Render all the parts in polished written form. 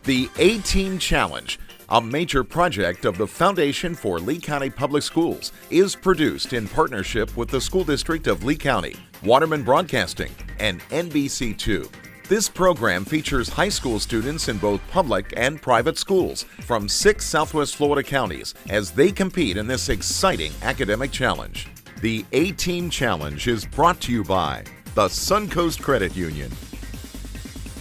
The A-Team Challenge, a major project of the Foundation for Lee County Public Schools, is produced in partnership with the School District of Lee County, Waterman Broadcasting, and NBC2. This program features high school students in both public and private schools from 6 Southwest Florida counties as they compete in this exciting academic challenge. The A-Team Challenge is brought to you by the Suncoast Credit Union.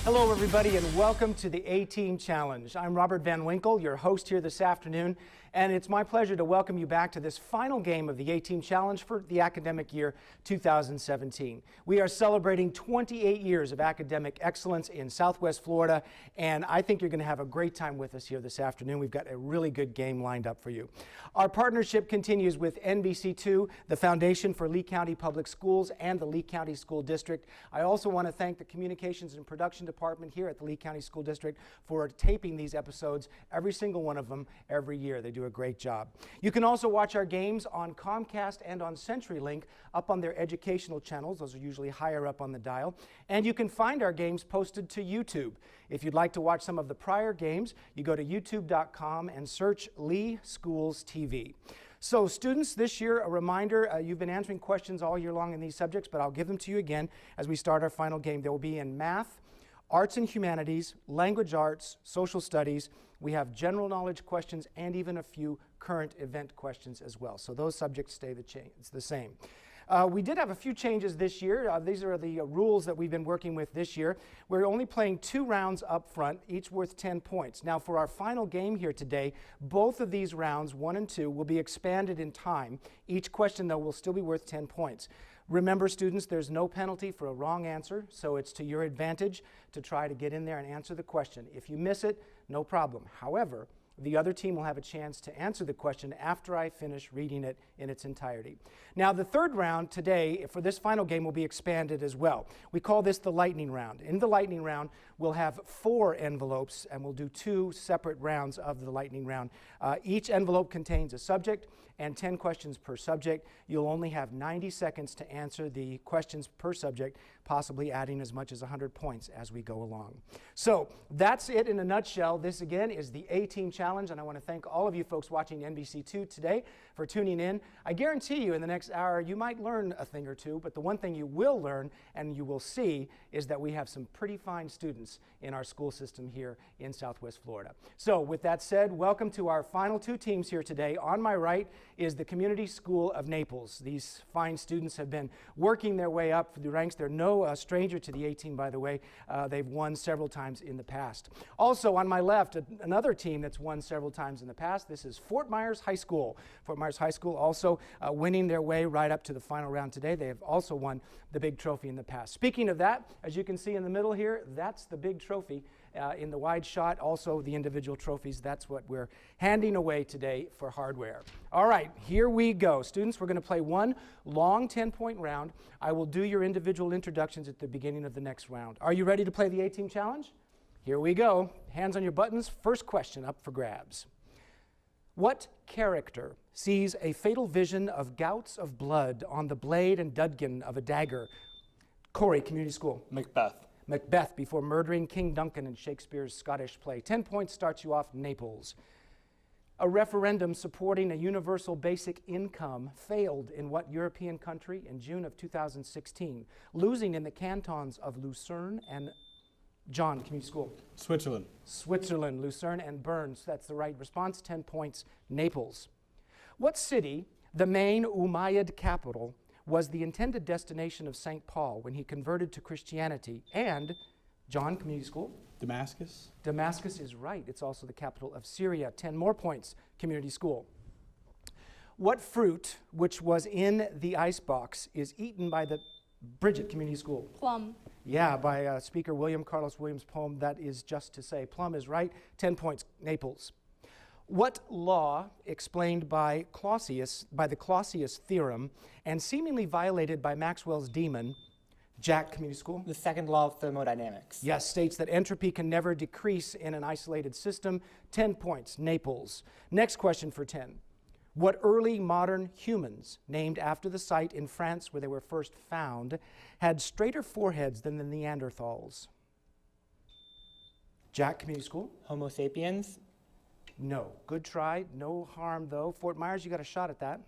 Hello, everybody, and welcome to the A-Team Challenge. I'm Robert Van Winkle, your host here this afternoon, and it's my pleasure to welcome you back to this final game of the A-Team Challenge for the academic year 2017. We are celebrating 28 years of academic excellence in Southwest Florida, and I think you're going to have a great time with us here this afternoon. We've got a really good game lined up for you. Our partnership continues with NBC2, the Foundation for Lee County Public Schools, and the Lee County School District. I also want to thank the Communications and Production Department here at the Lee County School District for taping these episodes, every single one of them, every year. They do a great job. You can also watch our games on Comcast and on CenturyLink up on their educational channels. Those are usually higher up on the dial. And you can find our games posted to YouTube. If you'd like to watch some of the prior games, you go to youtube.com and search Lee Schools TV. So students, this year, a reminder, you've been answering questions all year long in these subjects, but I'll give them to you again as we start our final game. They will be in math, arts and humanities, language arts, social studies. We have general knowledge questions and even a few current event questions as well. So those subjects stay the same. We did have a few changes this year. These are the rules that we've been working with this year. We're only playing 2 rounds up front, each worth 10 points. Now for our final game here today, both of these rounds, 1 and 2, will be expanded in time. Each question, though, will still be worth 10 points. Remember, students, there's no penalty for a wrong answer, so it's to your advantage to try to get in there and answer the question. If you miss it, no problem. However, the other team will have a chance to answer the question after I finish reading it in its entirety. Now, the third round today for this final game will be expanded as well. We call this the lightning round. In the lightning round, we'll have 4 envelopes, and we'll do 2 separate rounds of the lightning round. Each envelope contains a subject and 10 questions per subject. You'll only have 90 seconds to answer the questions per subject, possibly adding as much as 100 points as we go along. So that's it in a nutshell. This again is the A-Team Challenge, and I want to thank all of you folks watching NBC2 today for tuning in. I guarantee you in the next hour you might learn a thing or two, but the one thing you will learn and you will see is that we have some pretty fine students in our school system here in Southwest Florida. So with that said, welcome to our final 2 teams here today. On my right is the Community School of Naples. These fine students have been working their way up through the ranks. They're no stranger to the A-Team, by the way. They've won several times in the past. Also on my left, another team that's won several times in the past. This is Fort Myers High School. Fort Myers High School also winning their way right up to the final round today. They have also won the big trophy in the past. Speaking of that, as you can see in the middle here, that's the big trophy. In the wide shot, also the individual trophies. That's what we're handing away today for hardware. All right, here we go. Students, we're going to play one long 10-point round. I will do your individual introductions at the beginning of the next round. Are you ready to play the A-Team Challenge? Here we go. Hands on your buttons. First question up for grabs. What character sees a fatal vision of gouts of blood on the blade and dudgeon of a dagger? Corey, Community School. Macbeth. Macbeth, before murdering King Duncan in Shakespeare's Scottish play. 10 points starts you off, Naples. A referendum supporting a universal basic income failed in what European country in June of 2016, losing in the cantons of Lucerne and John, Community School. Switzerland. Switzerland, Lucerne and Bern. That's the right response. 10 points, Naples. What city, the main Umayyad capital, was the intended destination of St. Paul when he converted to Christianity? And, John, Community School. Damascus. Damascus is right. It's also the capital of Syria. 10 more points, Community School. What fruit, which was in the icebox, is eaten by the Bridget, Community School? Plum. Yeah, by Speaker William Carlos Williams' poem, That Is Just to Say. Plum is right. 10 points, Naples. What law, explained by the Clausius theorem, and seemingly violated by Maxwell's demon, Jack, Community School? The second law of thermodynamics. Yes, states that entropy can never decrease in an isolated system. 10 points, Naples. Next question for 10. What early modern humans, named after the site in France where they were first found, had straighter foreheads than the Neanderthals? Jack Community School? Homo sapiens. No. Good try. No harm, though. Fort Myers, you got a shot at that.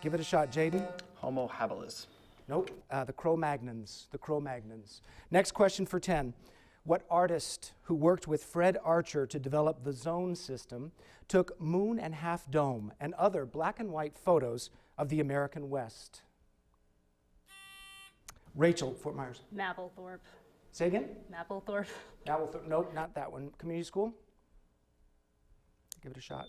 Give it a shot, Jaden. Homo habilis. Nope. The Cro-Magnons. The Cro-Magnons. Next question for 10. What artist who worked with Fred Archer to develop the Zone system took Moon and Half Dome and other black and white photos of the American West? Rachel, Fort Myers. Mapplethorpe. Say again? Mapplethorpe. Nope, not that one. Community School? Give it a shot.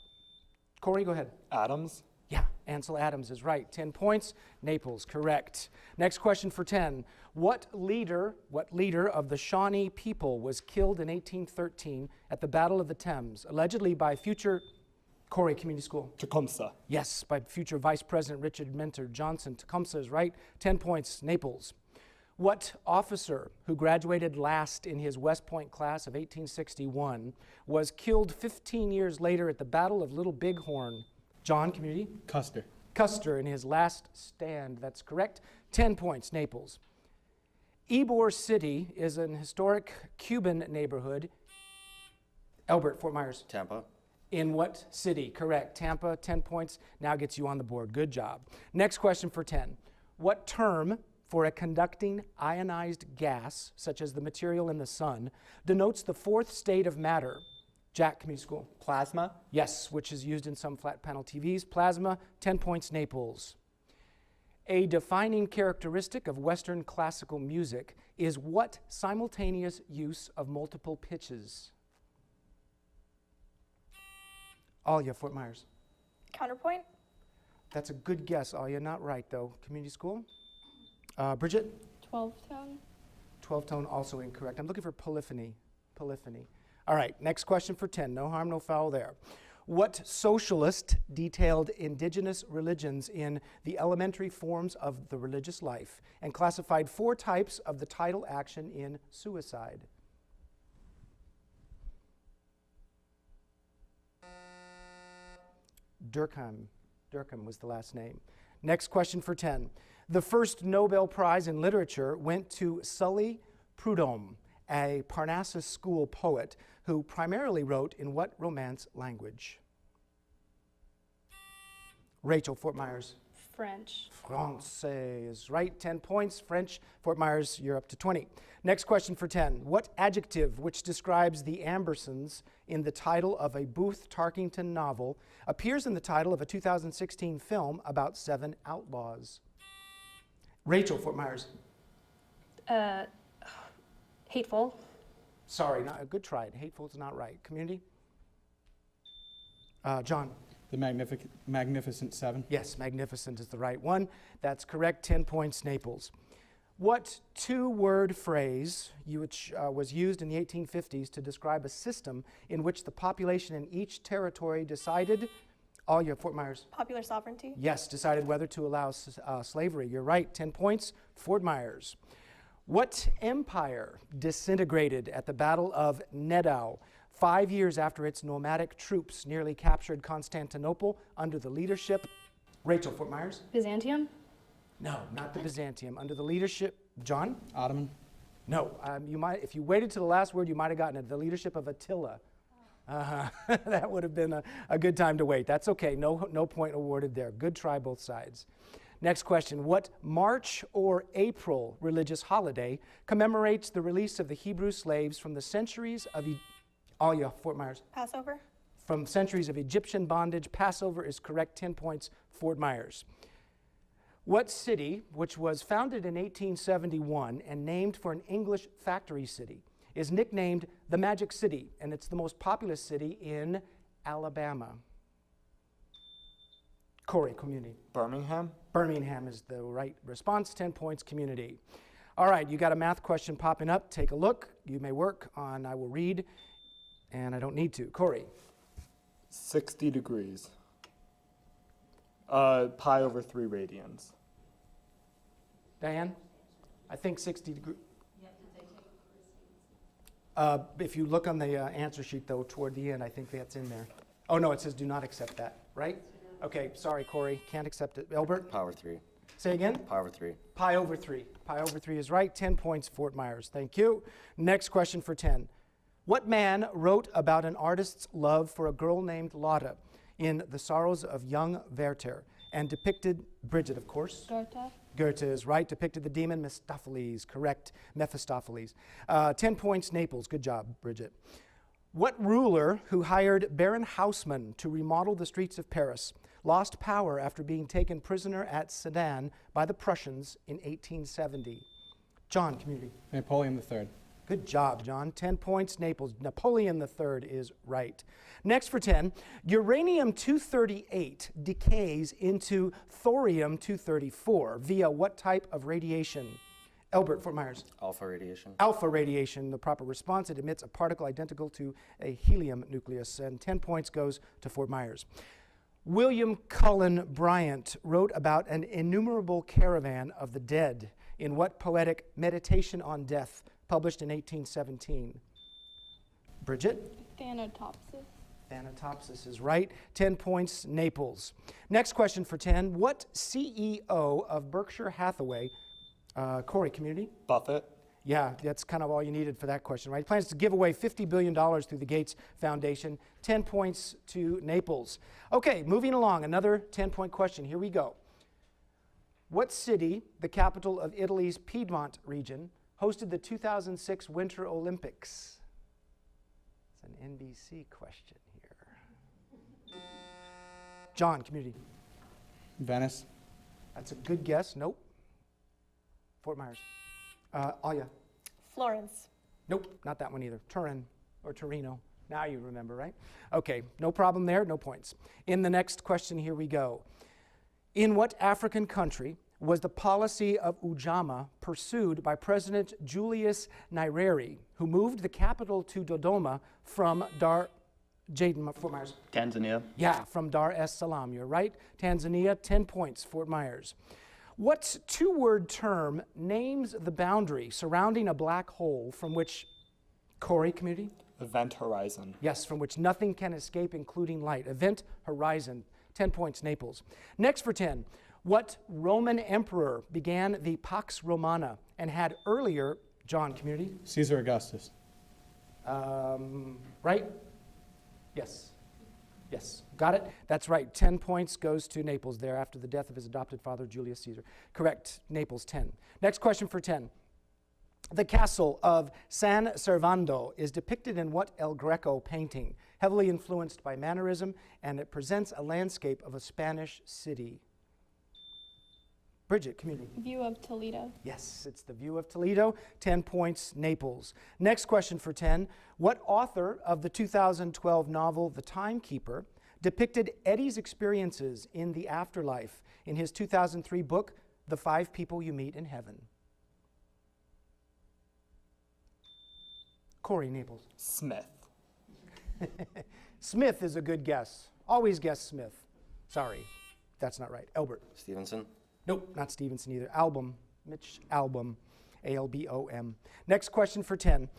Corey, go ahead. Adams. Yeah, Ansel Adams is right. 10 points. Naples, correct. Next question for 10. What leader of the Shawnee people was killed in 1813 at the Battle of the Thames, allegedly by future Corey Community School? Tecumseh. Yes, by future Vice President Richard Mentor Johnson. Tecumseh is right. 10 points. Naples. What officer who graduated last in his West Point class of 1861 was killed 15 years later at the Battle of Little Bighorn? John, Community? Custer. Custer in his last stand. That's correct. 10 points, Naples. Ybor City is an historic Cuban neighborhood. Albert, Fort Myers. Tampa. In what city? Correct. Tampa, 10 points. Now gets you on the board. Good job. Next question for 10. What term for a conducting ionized gas, such as the material in the sun, denotes the fourth state of matter? Jack, Community School. Plasma. Yes, which is used in some flat panel TVs. Plasma, 10 points, Naples. A defining characteristic of Western classical music is what simultaneous use of multiple pitches? Alia, Fort Myers. Counterpoint. That's a good guess, Alia. Not right, though. Community School. Bridget? 12-tone. 12-tone, also incorrect. I'm looking for polyphony. Polyphony. All right, next question for 10. No harm, no foul there. What socialist detailed indigenous religions in the elementary forms of the religious life and classified 4 types of the tidal action in suicide? Durkheim. Durkheim was the last name. Next question for 10. The first Nobel Prize in Literature went to Sully Prudhomme, a Parnassus School poet who primarily wrote in what Romance language? Rachel, Fort Myers. French. Francais is right. 10 points. French. Fort Myers, you're up to 20. Next question for 10. What adjective, which describes the Ambersons in the title of a Booth Tarkington novel, appears in the title of a 2016 film about 7 outlaws? Rachel, Fort Myers. Hateful. Sorry, not a good try. Hateful is not right. Community? John. The Magnificent Seven. Yes, magnificent is the right one. That's correct. 10 points, Naples. What 2-word phrase which was used in the 1850s to describe a system in which the population in each territory decided, Alia, Fort Myers. Popular sovereignty. Yes, decided whether to allow slavery. You're right. 10 points, Fort Myers. What empire disintegrated at the Battle of Nedao 5 years after its nomadic troops nearly captured Constantinople under the leadership? Rachel, Fort Myers? Byzantium. No, not the Byzantium. Under the leadership, John? Ottoman. No, you might, if you waited to the last word, you might have gotten it. The leadership of Attila. That would have been a good time to wait. That's okay. No point awarded there. Good try, both sides. Next question. What March or April religious holiday commemorates the release of the Hebrew slaves from the centuries of Alia, Fort Myers. Passover. From centuries of Egyptian bondage? Passover is correct. 10 points, Fort Myers. What city, which was founded in 1871 and named for an English factory city, is nicknamed the Magic City, and it's the most populous city in Alabama? Corey, Community. Birmingham. Birmingham is the right response. 10 points, Community. All right, you got a math question popping up. Take a look. You may work on, I will read, and I don't need to. Corey. 60 degrees. Pi over 3 radians. Diane? I think 60 degrees. If you look on the answer sheet, though, toward the end, I think that's in there. Oh, no, it says do not accept that, right? Okay, sorry, Corey. Can't accept it. Albert? Power 3. Say again? Pi over 3. Pi over 3. Pi over 3 is right. 10 points, Fort Myers. Thank you. Next question for 10. What man wrote about an artist's love for a girl named Lotta in The Sorrows of Young Werther and depicted Bridget, of course? Goethe. Goethe is right. Depicted the demon Mephistopheles. Correct. Mephistopheles. 10 points, Naples. Good job, Bridget. What ruler who hired Baron Haussmann to remodel the streets of Paris lost power after being taken prisoner at Sedan by the Prussians in 1870? John, community. Napoleon III. Good job, John. 10 points, Naples. Napoleon III is right. Next for 10, uranium-238 decays into thorium-234 via what type of radiation? Elbert, Fort Myers. Alpha radiation. Alpha radiation, the proper response. It emits a particle identical to a helium nucleus, and 10 points goes to Fort Myers. William Cullen Bryant wrote about an innumerable caravan of the dead in what poetic Meditation on Death, published in 1817? Bridget? Thanatopsis. Thanatopsis is right. 10 points, Naples. Next question for 10. What CEO of Berkshire Hathaway, Corey, community? Buffett. Yeah, that's kind of all you needed for that question, right? Plans to give away $50 billion through the Gates Foundation. 10 points to Naples. Okay, moving along, another 10-point question. Here we go. What city, the capital of Italy's Piedmont region, hosted the 2006 Winter Olympics? It's an NBC question here. John, community. Venice. That's a good guess. Nope. Fort Myers. Alia. Florence. Nope, not that one either. Turin or Torino. Now you remember, right? Okay, no problem there, no points. In the next question, here we go. In what African country was the policy of Ujamaa pursued by President Julius Nyerere, who moved the capital to Dodoma from Jaden, Fort Myers. Tanzania. Yeah, from Dar es Salaam. You're right. Tanzania, 10 points, Fort Myers. What two-word term names the boundary surrounding a black hole from which, Corey, community? Event horizon. Yes, from which nothing can escape, including light. Event horizon, 10 points, Naples. Next for 10, what Roman emperor began the Pax Romana and had earlier, John, community? Caesar Augustus. Right? Yes. Yes, got it? That's right. 10 points goes to Naples there after the death of his adopted father, Julius Caesar. Correct, Naples, 10. Next question for 10. The castle of San Servando is depicted in what El Greco painting? Heavily influenced by Mannerism, and it presents a landscape of a Spanish city. Bridget, community. View of Toledo. Yes, it's the View of Toledo. 10 points, Naples. Next question for 10. What author of the 2012 novel The Timekeeper depicted Eddie's experiences in the afterlife in his 2003 book, The 5 People You Meet in Heaven? Corey, Naples. Smith. Smith is a good guess. Always guess Smith. Sorry, that's not right. Elbert. Stevenson. Nope, not Stevenson either. Albom, Mitch Albom, A-L-B-O-M. Next question for 10.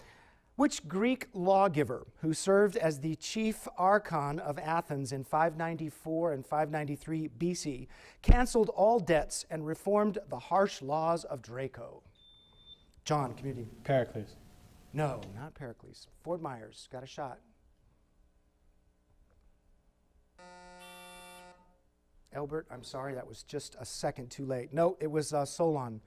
Which Greek lawgiver who served as the chief archon of Athens in 594 and 593 BC canceled all debts and reformed the harsh laws of Draco? John, community. Pericles. No, not Pericles. Fort Myers, got a shot. Elbert, I'm sorry, that was just a second too late. No, it was Solon.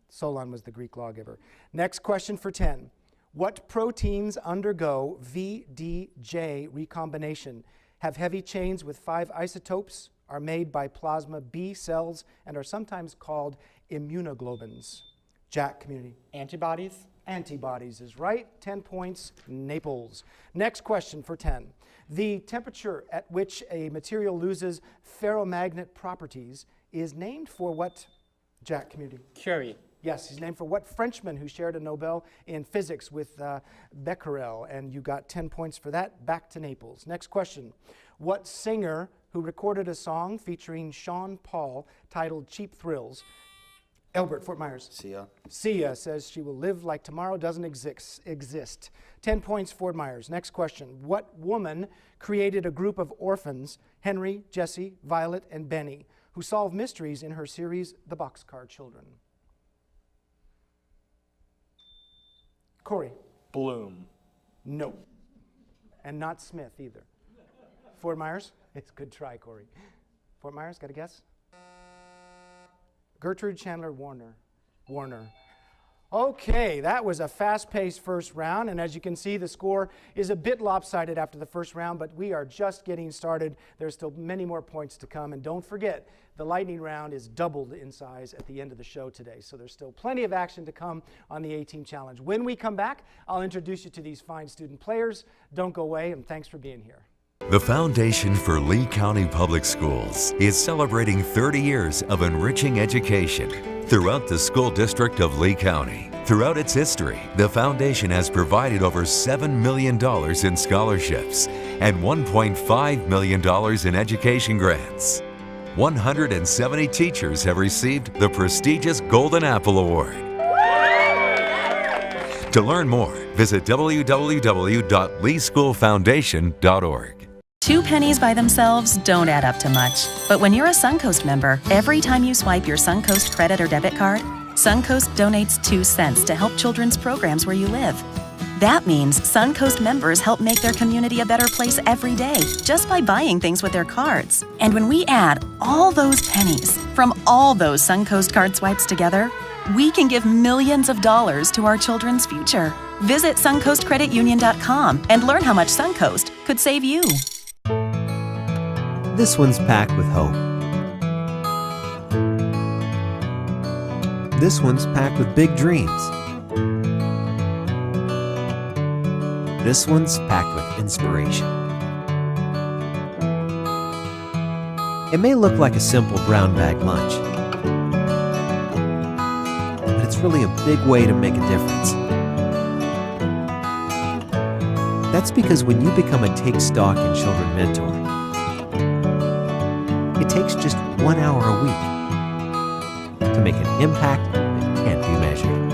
Solon was the Greek lawgiver. Next question for 10. What proteins undergo VDJ recombination, have heavy chains with 5 isotopes, are made by plasma B cells, and are sometimes called immunoglobins? Jack, community. Antibodies. Antibodies is right. 10 points, Naples. Next question for 10. The temperature at which a material loses ferromagnet properties is named for what, Jack, community? Curie. Yes, he's named for what Frenchman who shared a Nobel in physics with Becquerel, and you got 10 points for that. Back to Naples. Next question. What singer who recorded a song featuring Sean Paul titled Cheap Thrills? Elbert, Fort Myers. Sia. Sia says she will live like tomorrow doesn't exist. 10 points, Fort Myers. Next question. What woman created a group of orphans, Henry, Jesse, Violet, and Benny, who solve mysteries in her series, The Boxcar Children. Corey. Bloom. No. And not Smith either. Fort Myers? It's a good try, Corey. Fort Myers, got a guess? Gertrude Chandler Warner. Okay, that was a fast-paced first round, and as you can see, the score is a bit lopsided after the first round, but we are just getting started. There's still many more points to come, and don't forget, the lightning round is doubled in size at the end of the show today, so there's still plenty of action to come on the A-Team Challenge. When we come back, I'll introduce you to these fine student players. Don't go away, and thanks for being here. The Foundation for Lee County Public Schools is celebrating 30 years of enriching education throughout the school district of Lee County. Throughout its history, the foundation has provided over $7 million in scholarships and $1.5 million in education grants. 170 teachers have received the prestigious Golden Apple Award. To learn more, visit www.leeschoolfoundation.org. 2 pennies by themselves don't add up to much. But when you're a Suncoast member, every time you swipe your Suncoast credit or debit card, Suncoast donates 2 cents to help children's programs where you live. That means Suncoast members help make their community a better place every day just by buying things with their cards. And when we add all those pennies from all those Suncoast card swipes together, we can give millions of dollars to our children's future. Visit SuncoastCreditUnion.com and learn how much Suncoast could save you. This one's packed with hope. This one's packed with big dreams. This one's packed with inspiration. It may look like a simple brown bag lunch, but it's really a big way to make a difference. That's because when you become a Take Stock in Children mentor, it takes just 1 hour a week to make an impact that can't be measured.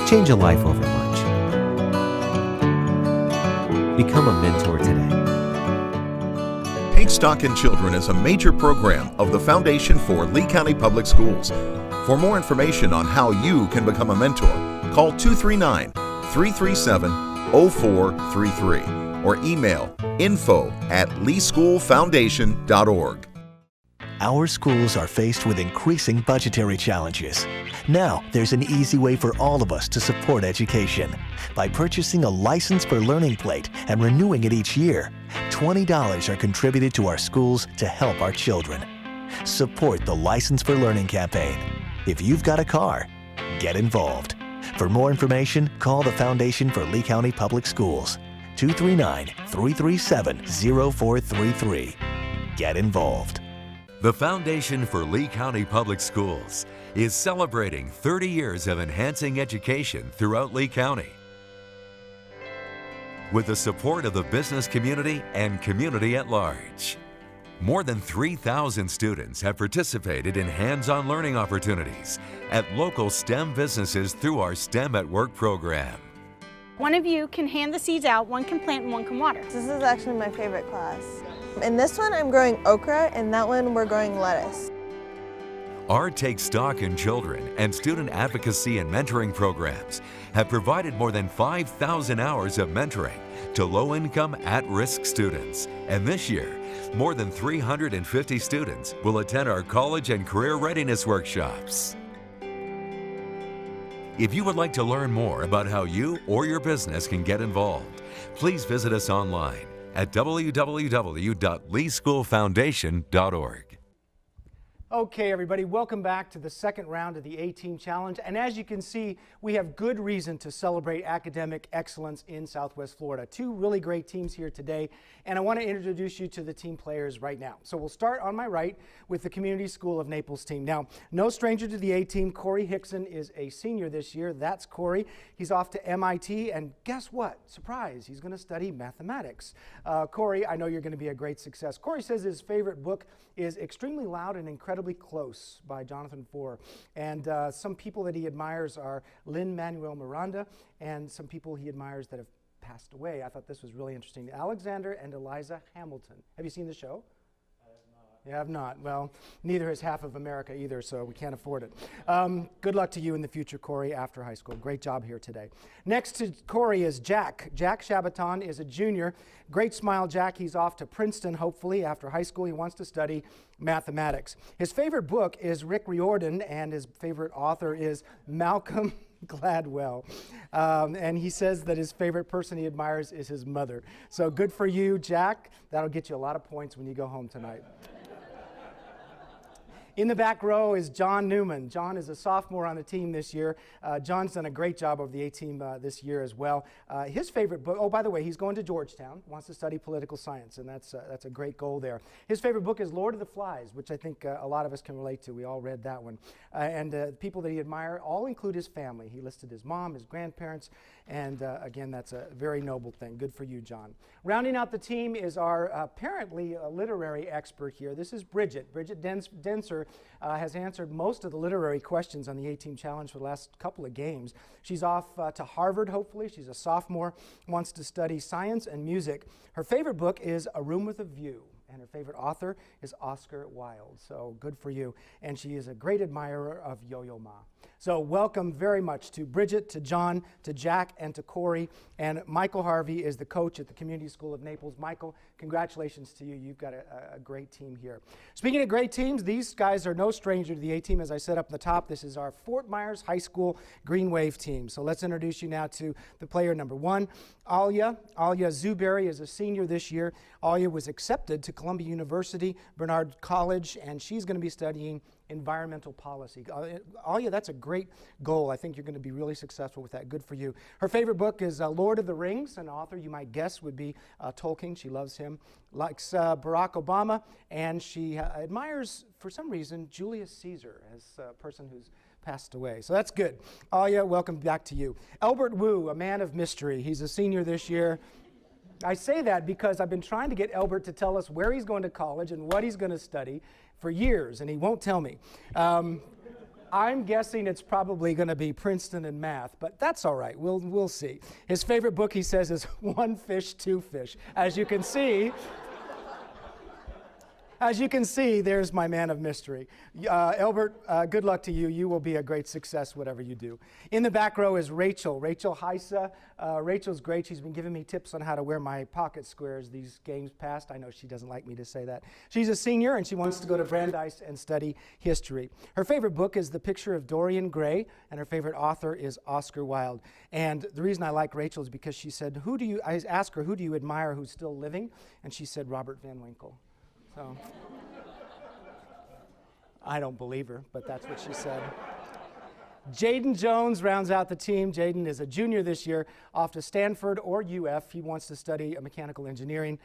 Change a life over lunch. Become a mentor today. Take Stock in Children is a major program of the Foundation for Lee County Public Schools. For more information on how you can become a mentor, call 239-337-0433 or email info@leeschoolfoundation.org. Our schools are faced with increasing budgetary challenges. Now, there's an easy way for all of us to support education. By purchasing a License for Learning plate and renewing it each year, $20 are contributed to our schools to help our children. Support the License for Learning campaign. If you've got a car, get involved. For more information, call the Foundation for Lee County Public Schools, 239-337-0433. Get involved. The Foundation for Lee County Public Schools is celebrating 30 years of enhancing education throughout Lee County. With the support of the business community and community at large. More than 3,000 students have participated in hands-on learning opportunities at local STEM businesses through our STEM at Work program. One of you can hand the seeds out, one can plant and one can water. This is actually my favorite class. In this one, I'm growing okra, and that one, we're growing lettuce. Our Take Stock in Children and student advocacy and mentoring programs have provided more than 5,000 hours of mentoring to low-income, at-risk students. And this year, more than 350 students will attend our college and career readiness workshops. If you would like to learn more about how you or your business can get involved, please visit us online at www.leeschoolfoundation.org. Okay, everybody, welcome back to the second round of the A-Team Challenge. And as you can see, we have good reason to celebrate academic excellence in Southwest Florida. 2 really great teams here today, and I want to introduce you to the team players right now. So we'll start on my right with the Community School of Naples team. Now, no stranger to the A-Team, Corey Hickson is a senior this year. That's Corey. He's off to MIT, and guess what? Surprise, he's going to study mathematics. Corey, I know you're going to be a great success. Corey says his favorite book is Extremely Loud and Incredibly Close by Jonathan Foer. And some people that he admires are Lin-Manuel Miranda and some people he admires that have passed away. I thought this was really interesting. Alexander and Eliza Hamilton. Have you seen the show? You have not. Well, neither has half of America either, so we can't afford it. Good luck to you in the future, Corey, after high school. Great job here today. Next to Corey is Jack. Jack Shabaton is a junior. Great smile, Jack. He's off to Princeton, hopefully, after high school. He wants to study mathematics. His favorite book is Rick Riordan, and his favorite author is Malcolm Gladwell. And he says that his favorite person he admires is his mother. So good for you, Jack. That'll get you a lot of points when you go home tonight. In the back row is John Newman. John is a sophomore on the team this year. John's done a great job of the A-team this year as well. His favorite book, oh, by the way, he's going to Georgetown, wants to study political science, and that's a great goal there. His favorite book is Lord of the Flies, which I think a lot of us can relate to. We all read that one. And people that he admire all include his family. He listed his mom, his grandparents, and again, that's a very noble thing. Good for you, John. Rounding out the team is our apparently literary expert here. This is Bridget. Bridget Denser has answered most of the literary questions on the A-Team Challenge for the last couple of games. She's off to Harvard, hopefully. She's a sophomore, wants to study science and music. Her favorite book is A Room with a View, and her favorite author is Oscar Wilde. So good for you. And she is a great admirer of Yo-Yo Ma. So welcome very much to Bridget, to John, to Jack, and to Corey. And Michael Harvey is the coach at the Community School of Naples. Michael, congratulations to you. You've got a great team here. Speaking of great teams, these guys are no stranger to the A-Team. As I said up at the top, this is our Fort Myers High School Green Wave team. So let's introduce you now to the player number one, Alia. Alia Zuberry is a senior this year. Alia was accepted to Columbia University, Bernard College, and she's going to be studying environmental policy. Alia, that's a great goal. I think you're going to be really successful with that. Good for you. Her favorite book is Lord of the Rings. An author you might guess would be Tolkien. She loves him. Likes Barack Obama, and she admires, for some reason, Julius Caesar as a person who's passed away. So that's good. Alia, welcome back to you. Albert Wu, a man of mystery. He's a senior this year. I say that because I've been trying to get Albert to tell us where he's going to college and what he's going to study for years, and he won't tell me. I'm guessing it's probably going to be Princeton and math, but that's all right. We'll see. His favorite book, he says, is One Fish, Two Fish. As you can see, there's my man of mystery. Albert, good luck to you. You will be a great success, whatever you do. In the back row is Rachel. Rachel Heisa. Rachel's great. She's been giving me tips on how to wear my pocket squares these games past. I know she doesn't like me to say that. She's a senior, and she wants to go to Brandeis and study history. Her favorite book is The Picture of Dorian Gray, and her favorite author is Oscar Wilde. And the reason I like Rachel is because she said, I asked her, who do you admire who's still living? And she said, Robert Van Winkle. So, I don't believe her, but that's what she said. Jaden Jones rounds out the team. Jaden is a junior this year, off to Stanford or UF. He wants to study mechanical engineering.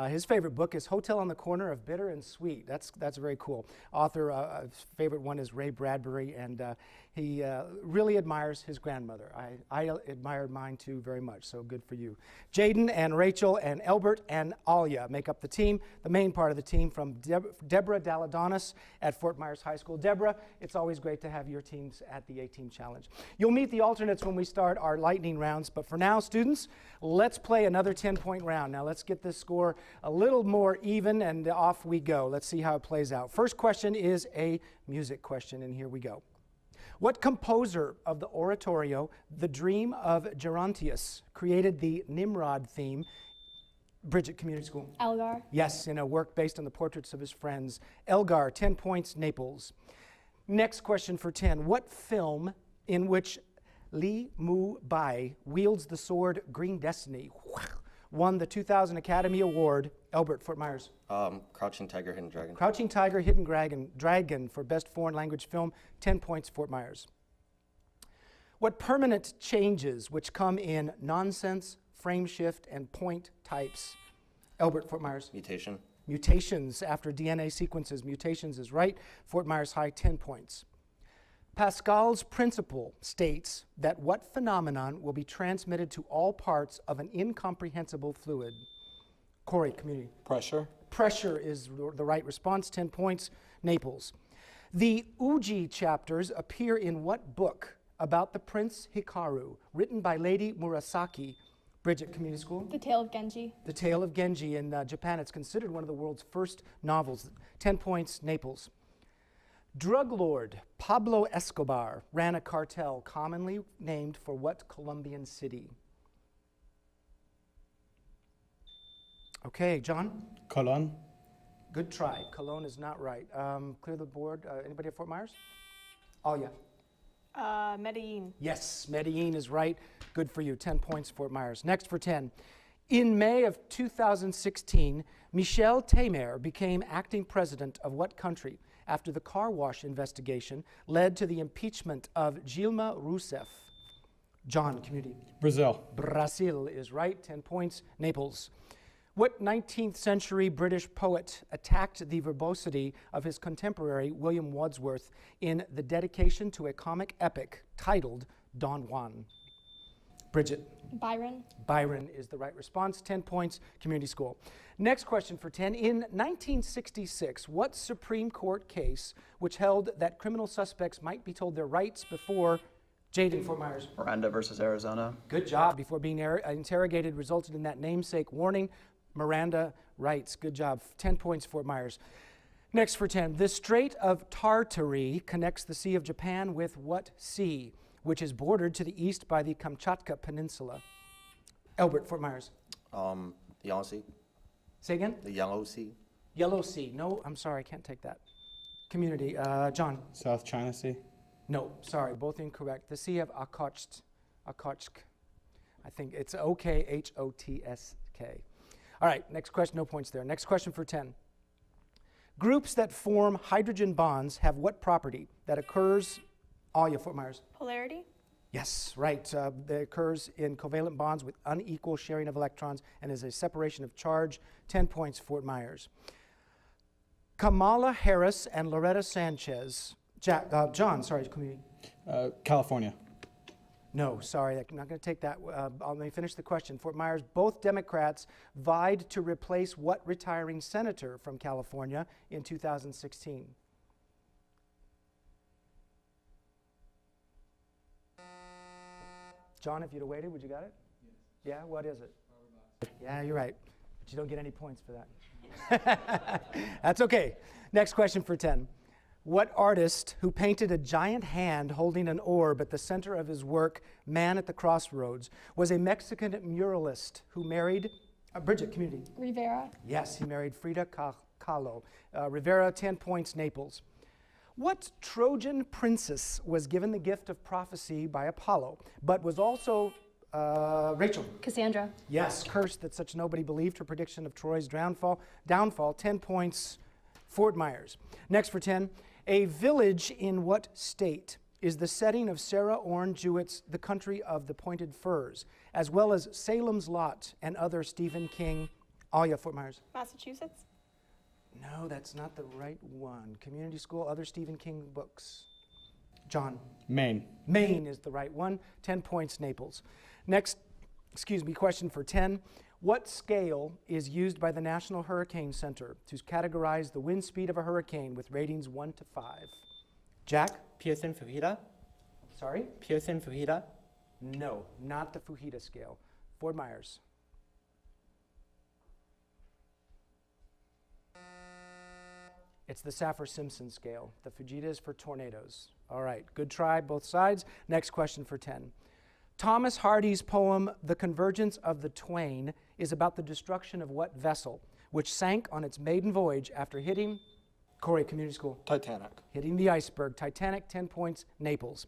His favorite book is Hotel on the Corner of Bitter and Sweet. That's very cool. Author, favorite one is Ray Bradbury, and he really admires his grandmother. I admired mine too very much, so good for you. Jaden and Rachel and Albert and Alia make up the team, the main part of the team from Deborah Daladonis at Fort Myers High School. Deborah, it's always great to have your teams at the A-Team Challenge. You'll meet the alternates when we start our lightning rounds, but for now, students, let's play another 10-point round. Now let's get this score a little more even, and off we go. Let's see how it plays out. First question is a music question, and here we go. What composer of the oratorio, The Dream of Gerontius, created the Nimrod theme? Bridget Community School. Elgar. Yes, in a work based on the portraits of his friends. Elgar, 10 points, Naples. Next question for 10. What film in which Li Mu Bai wields the sword Green Destiny won the 2000 Academy Award? Albert, Fort Myers. Crouching Tiger, Hidden Dragon. Crouching Tiger, Hidden Dragon for Best Foreign Language Film, 10 points, Fort Myers. What permanent changes which come in nonsense, frame shift, and point types? Albert, Fort Myers. Mutation. Mutations after DNA sequences. Mutations is right. Fort Myers High, 10 points. Pascal's principle states that what phenomenon will be transmitted to all parts of an incomprehensible fluid? Corey, Community. Pressure. Pressure is the right response, 10 points, Naples. The Uji chapters appear in what book about the Prince Hikaru, written by Lady Murasaki? Bridget, community school. The Tale of Genji. The Tale of Genji in Japan. It's considered one of the world's first novels. 10 points, Naples. Drug lord Pablo Escobar ran a cartel commonly named for what Colombian city? Okay, John? Colon. Good try. Cologne is not right. Clear the board. Anybody at Fort Myers? Oh, yeah. Medellin. Yes, Medellin is right. Good for you. 10 points, Fort Myers. Next for 10. In May of 2016, Michel Temer became acting president of what country after the car wash investigation led to the impeachment of Dilma Rousseff? John, community. Brazil. Brazil is right. 10 points. Naples. What 19th century British poet attacked the verbosity of his contemporary William Wordsworth in the dedication to a comic epic titled Don Juan? Bridget. Byron. Byron is the right response. 10 points, community school. Next question for 10. In 1966, what Supreme Court case which held that criminal suspects might be told their rights before Jaden, Fort Myers? Miranda versus Arizona. Good job. Before being interrogated resulted in that namesake warning. Miranda rights. Good job. 10 points, Fort Myers. Next for 10. The Strait of Tartary connects the Sea of Japan with what sea, which is bordered to the east by the Kamchatka Peninsula? Albert, Fort Myers. The Yellow Sea. Say again? The Yellow Sea. Yellow Sea. No, I'm sorry, I can't take that. Community. John. South China Sea. No, sorry, both incorrect. The Sea of Okhotsk. I think it's Okhotsk. All right, next question, no points there. Next question for 10. Groups that form hydrogen bonds have what property that occurs, Fort Myers? Polarity. Yes, right. That occurs in covalent bonds with unequal sharing of electrons and is a separation of charge. 10 points, Fort Myers. Kamala Harris and Loretta Sanchez. John, sorry, community. California. No, sorry, I'm not going to take that. Let me finish the question. Fort Myers, both Democrats vied to replace what retiring senator from California in 2016? John, if you'd have waited, would you got it? Yes. Yeah, what is it? Yeah, you're right. But you don't get any points for that. That's okay. Next question for 10. What artist who painted a giant hand holding an orb at the center of his work, Man at the Crossroads, was a Mexican muralist who married Bridget, community? Rivera. Yes, he married Frida Kahlo. Rivera, 10 points, Naples. What Trojan princess was given the gift of prophecy by Apollo, but was also Rachel? Cassandra. Yes, cursed that such nobody believed her prediction of Troy's downfall. 10 points, Fort Myers. Next for 10. A village in what state is the setting of Sarah Orne Jewett's The Country of the Pointed Firs, as well as Salem's Lot and other Stephen King? Fort Myers. Massachusetts. No, that's not the right one. Community school, other Stephen King books. John. Maine. Maine is the right one. 10 points, Naples. Next, question for 10. What scale is used by the National Hurricane Center to categorize the wind speed of a hurricane with ratings 1 to 5? Jack? Pearson-Fujita. Sorry? Pearson-Fujita. No, not the Fujita scale. Fort Myers. It's the Saffir-Simpson scale. The Fujita is for tornadoes. All right, good try, both sides. Next question for 10. Thomas Hardy's poem, The Convergence of the Twain, is about the destruction of what vessel, which sank on its maiden voyage after hitting, Corey, community school? Titanic. Hitting the iceberg. Titanic, 10 points, Naples.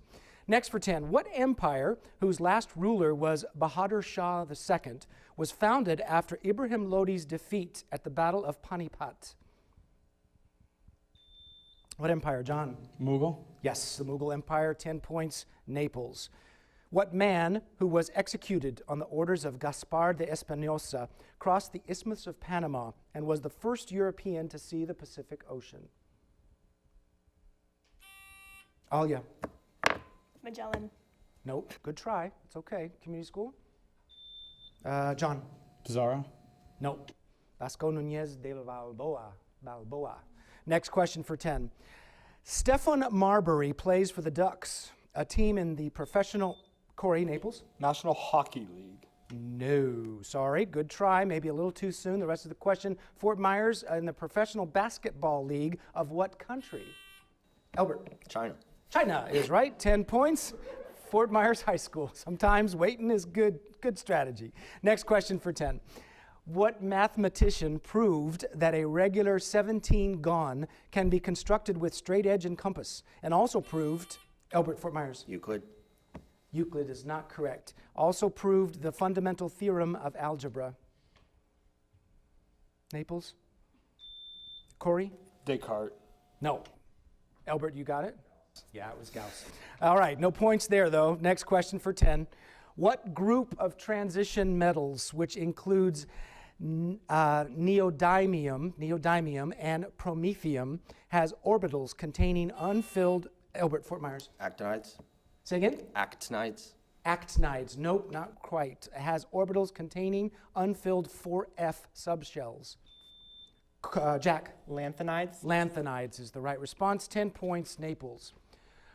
Next for 10. What empire, whose last ruler was Bahadur Shah II, was founded after Ibrahim Lodi's defeat at the Battle of Panipat? What empire, John? Mughal. Yes, the Mughal Empire, 10 points, Naples. What man, who was executed on the orders of Gaspar de Espinosa, crossed the Isthmus of Panama and was the first European to see the Pacific Ocean? Alia. Magellan. Nope, good try. It's okay. Community school? John. Pizarro. Nope. Vasco Núñez de Balboa. Next question for 10. Stefan Marbury plays for the Ducks, a team in the professional, Corey, Naples? National Hockey League. No, sorry. Good try. Maybe a little too soon. The rest of the question. Fort Myers in the Professional Basketball League of what country? Albert. China. China is right. 10 points. Fort Myers High School. Sometimes waiting is good strategy. Next question for 10. What mathematician proved that a regular 17 gon can be constructed with straight edge and compass, and also proved, Albert, Fort Myers? Euclid. Euclid is not correct. Also proved the fundamental theorem of algebra. Naples? Corey? Descartes. No. Albert, you got it? Yeah, it was Gauss. All right, no points there, though. Next question for 10. What group of transition metals, which includes neodymium and promethium, has orbitals containing unfilled, Albert, Fort Myers? Actinides. Say again? Actinides. Actinides. Nope, not quite. It has orbitals containing unfilled 4F subshells. Jack? Lanthanides. Lanthanides is the right response. 10 points, Naples.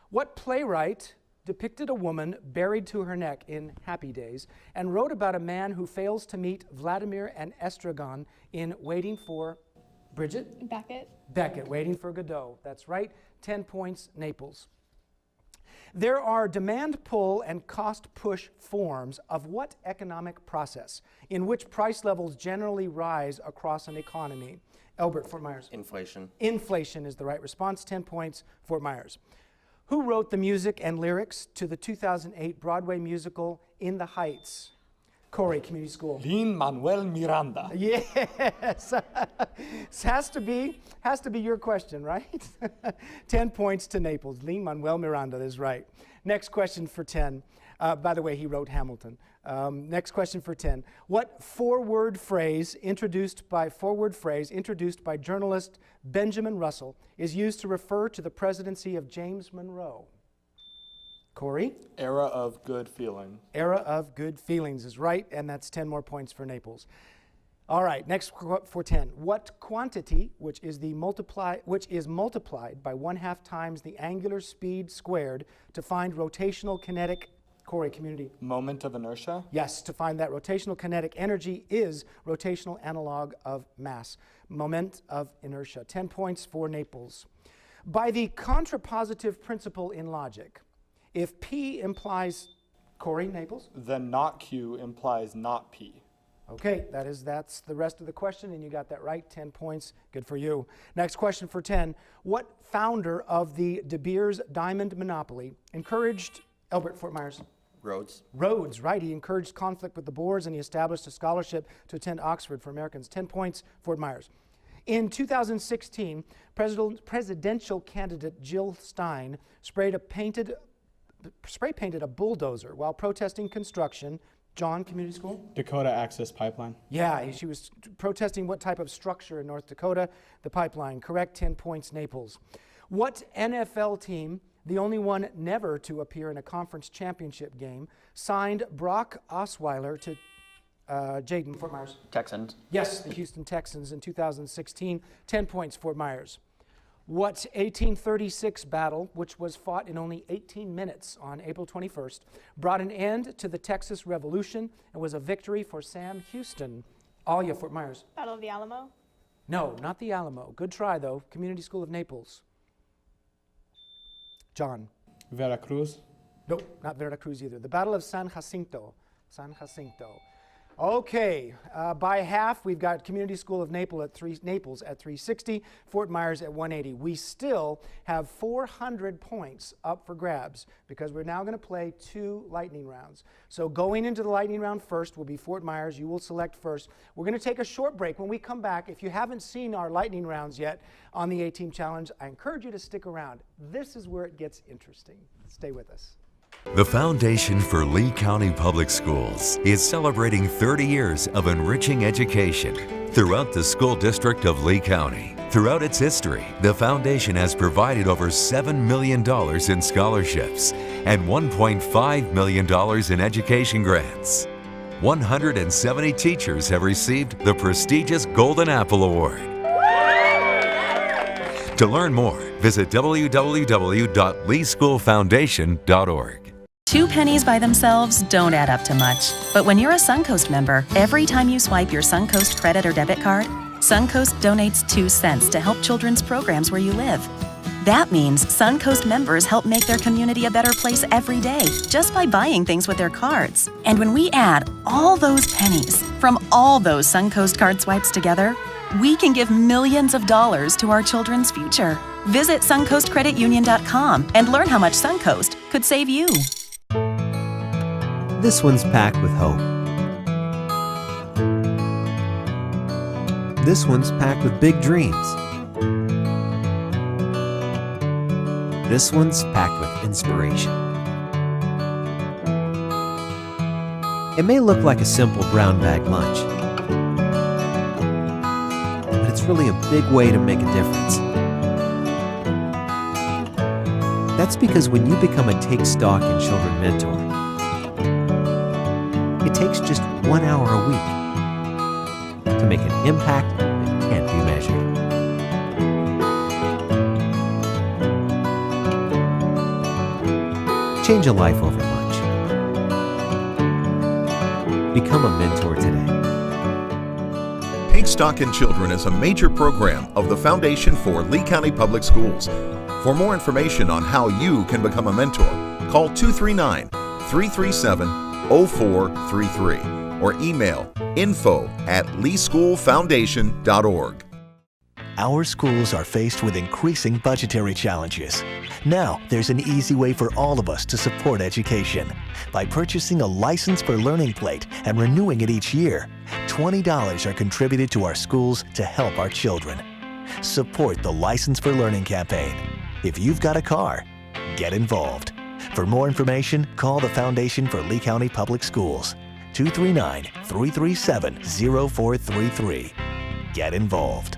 What playwright depicted a woman buried to her neck in Happy Days and wrote about a man who fails to meet Vladimir and Estragon in Waiting for Bridget? Beckett. Beckett, Waiting for Godot. That's right. 10 points, Naples. There are demand pull and cost push forms of what economic process in which price levels generally rise across an economy? Albert, Fort Myers. Inflation. Inflation is the right response. 10 points, Fort Myers. Who wrote the music and lyrics to the 2008 Broadway musical In the Heights? Corey, Community School. Lin-Manuel Miranda. Yes. has to be your question, right? 10 points to Naples. Lin-Manuel Miranda is right. Next question for 10. By the way, he wrote Hamilton. Next question for 10. What forward phrase introduced by journalist Benjamin Russell is used to refer to the presidency of James Monroe? Corey? Era of good feeling. Era of good feelings is right, and that's 10 more points for Naples. All right, next for 10. What quantity, which is multiplied by 1/2 times the angular speed squared to find rotational kinetic, Corey, Community? Moment of inertia. Yes, to find that rotational kinetic energy is rotational analog of mass. Moment of inertia. 10 points for Naples. By the contrapositive principle in logic, if P implies, Corey, Naples? Then not Q implies not P. Okay, that's the rest of the question, and you got that right. 10 points. Good for you. Next question for 10. What founder of the De Beers Diamond Monopoly encouraged, Albert, Fort Myers? Rhodes. Rhodes, right. He encouraged conflict with the Boers, and he established a scholarship to attend Oxford for Americans. 10 points, Fort Myers. In 2016, presidential candidate Jill Stein spray painted a bulldozer while protesting construction. John, Community School? Dakota Access Pipeline. Yeah, she was protesting what type of structure in North Dakota? The pipeline. Correct, 10 points, Naples. What NFL team, the only one never to appear in a conference championship game, signed Brock Osweiler to Jaden, Fort Myers? Texans. Yes, the Houston Texans in 2016. 10 points, Fort Myers. What 1836 battle, which was fought in only 18 minutes on April 21st, brought an end to the Texas Revolution and was a victory for Sam Houston? Alia, Fort Myers. Battle of the Alamo. No, not the Alamo. Good try, though. Community School of Naples. John. Veracruz. Nope, not Veracruz either. The Battle of San Jacinto. San Jacinto. Okay, by half, we've got Community School of Naples at 360, Fort Myers at 180. We still have 400 points up for grabs because we're now going to play 2 lightning rounds. So going into the lightning round first will be Fort Myers. You will select first. We're going to take a short break. When we come back, if you haven't seen our lightning rounds yet on the A-Team Challenge, I encourage you to stick around. This is where it gets interesting. Stay with us. The Foundation for Lee County Public Schools is celebrating 30 years of enriching education throughout the school district of Lee County. Throughout its history, the Foundation has provided over $7 million in scholarships and $1.5 million in education grants. 170 teachers have received the prestigious Golden Apple Award. To learn more, visit www.leeschoolfoundation.org. 2 pennies by themselves don't add up to much. But when you're a Suncoast member, every time you swipe your Suncoast credit or debit card, Suncoast donates 2 cents to help children's programs where you live. That means Suncoast members help make their community a better place every day just by buying things with their cards. And when we add all those pennies from all those Suncoast card swipes together, we can give millions of dollars to our children's future. Visit SuncoastCreditUnion.com and learn how much Suncoast could save you. This one's packed with hope. This one's packed with big dreams. This one's packed with inspiration. It may look like a simple brown bag lunch, but it's really a big way to make a difference. That's because when you become a Take Stock in Children mentor, it takes just 1 hour a week to make an impact that can't be measured. Change a life over lunch. Become a mentor today. Take Stock in Children is a major program of the Foundation for Lee County Public Schools. For more information on how you can become a mentor, call 239-337-0433 or email info@leeschoolfoundation.org. Our schools are faced with increasing budgetary challenges. Now, there's an easy way for all of us to support education. By purchasing a License for Learning plate and renewing it each year, $20 are contributed to our schools to help our children. Support the License for Learning campaign. If you've got a car, get involved. For more information, call the Foundation for Lee County Public Schools, 239-337-0433. Get involved.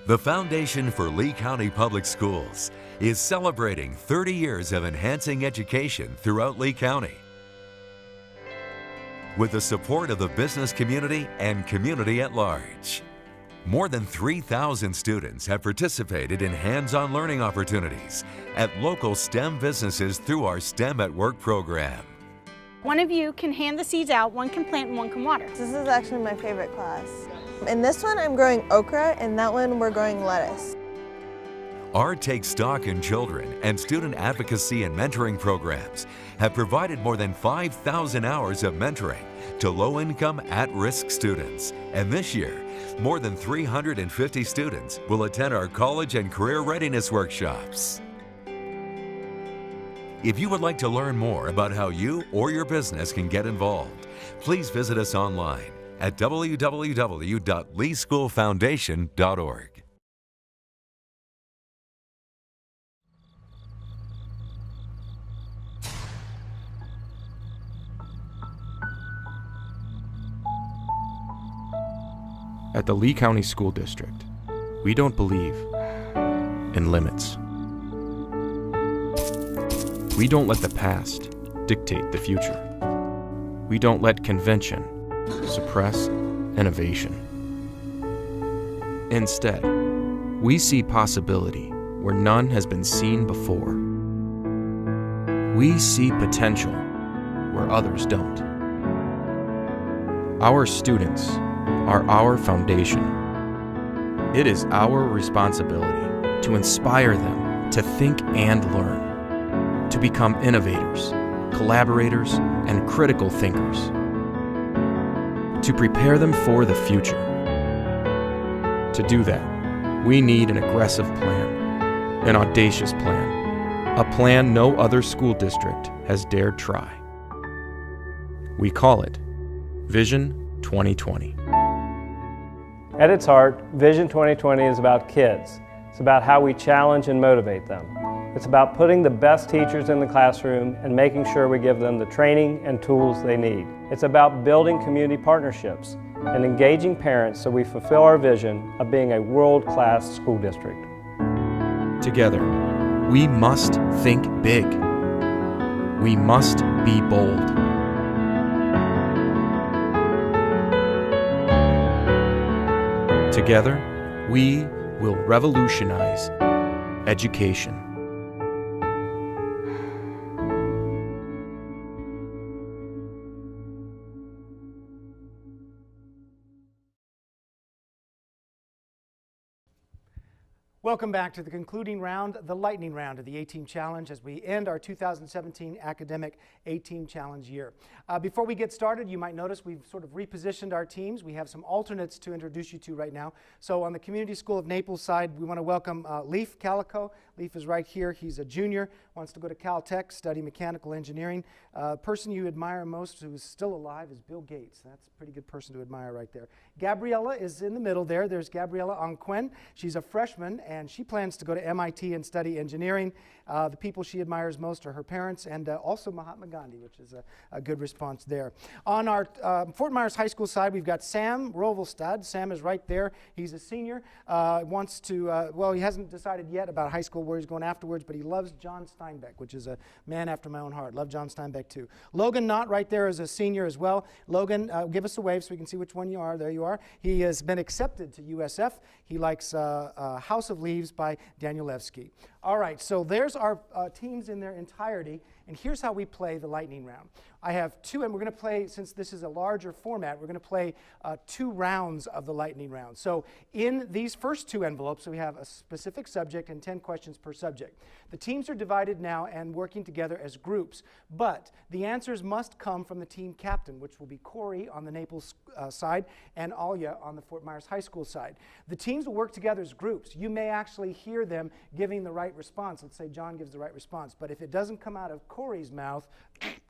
The Foundation for Lee County Public Schools is celebrating 30 years of enhancing education throughout Lee County. With the support of the business community and community at large. More than 3,000 students have participated in hands-on learning opportunities at local STEM businesses through our STEM at Work program. One of you can hand the seeds out, one can plant and one can water. This is actually my favorite class. In this one, I'm growing okra, and that one, we're growing lettuce. Our Take Stock in Children and student advocacy and mentoring programs have provided more than 5,000 hours of mentoring to low-income, at-risk students. And this year, more than 350 students will attend our college and career readiness workshops. If you would like to learn more about how you or your business can get involved, please visit us online at www.leeschoolfoundation.org. At the Lee County School District, we don't believe in limits. We don't let the past dictate the future. We don't let convention suppress innovation. Instead, we see possibility where none has been seen before. We see potential where others don't. Our students are our foundation. It is our responsibility to inspire them to think and learn, to become innovators, collaborators, and critical thinkers, to prepare them for the future. To do that, we need an aggressive plan, an audacious plan, a plan no other school district has dared try. We call it Vision 2020. At its heart, Vision 2020 is about kids. It's about how we challenge and motivate them. It's about putting the best teachers in the classroom and making sure we give them the training and tools they need. It's about building community partnerships and engaging parents so we fulfill our vision of being a world-class school district. Together, we must think big. We must be bold. Together, we will revolutionize education. Welcome back to the concluding round, the lightning round of the A-Team Challenge as we end our 2017 academic A-Team Challenge year. Before we get started, you might notice we've sort of repositioned our teams. We have some alternates to introduce you to right now. So on the Community School of Naples side, we want to welcome Leif Calico. Leif is right here. He's a junior, wants to go to Caltech, study mechanical engineering. The person you admire most who is still alive is Bill Gates. That's a pretty good person to admire right there. Gabriella is in the middle there. There's Gabriella Anquen. She's a freshman, and she plans to go to MIT and study engineering. The people she admires most are her parents and also Mahatma Gandhi, which is a good response there. On our Fort Myers High School side, we've got Sam Rovelstad. Sam is right there. He's a senior. Wants to, well, he hasn't decided yet about high school where he's going afterwards, but he loves John Steinbeck, which is a man after my own heart. Love John Steinbeck too. Logan Knott right there is a senior as well. Logan, give us a wave so we can see which one you are. There you are. He has been accepted to USF. He likes House of Leaves by Danielewski. All right, so there's our teams in their entirety, and here's how we play the lightning round. I have two, and we're going to play, since this is a larger format, we're going to play 2 rounds of the lightning round. So in these first 2 envelopes, we have a specific subject and 10 questions per subject. The teams are divided now and working together as groups, but the answers must come from the team captain, which will be Corey on the Naples side and Alia on the Fort Myers High School side. The teams will work together as groups. You may actually hear them giving the right response. Let's say John gives the right response, but if it doesn't come out of Corey's mouth,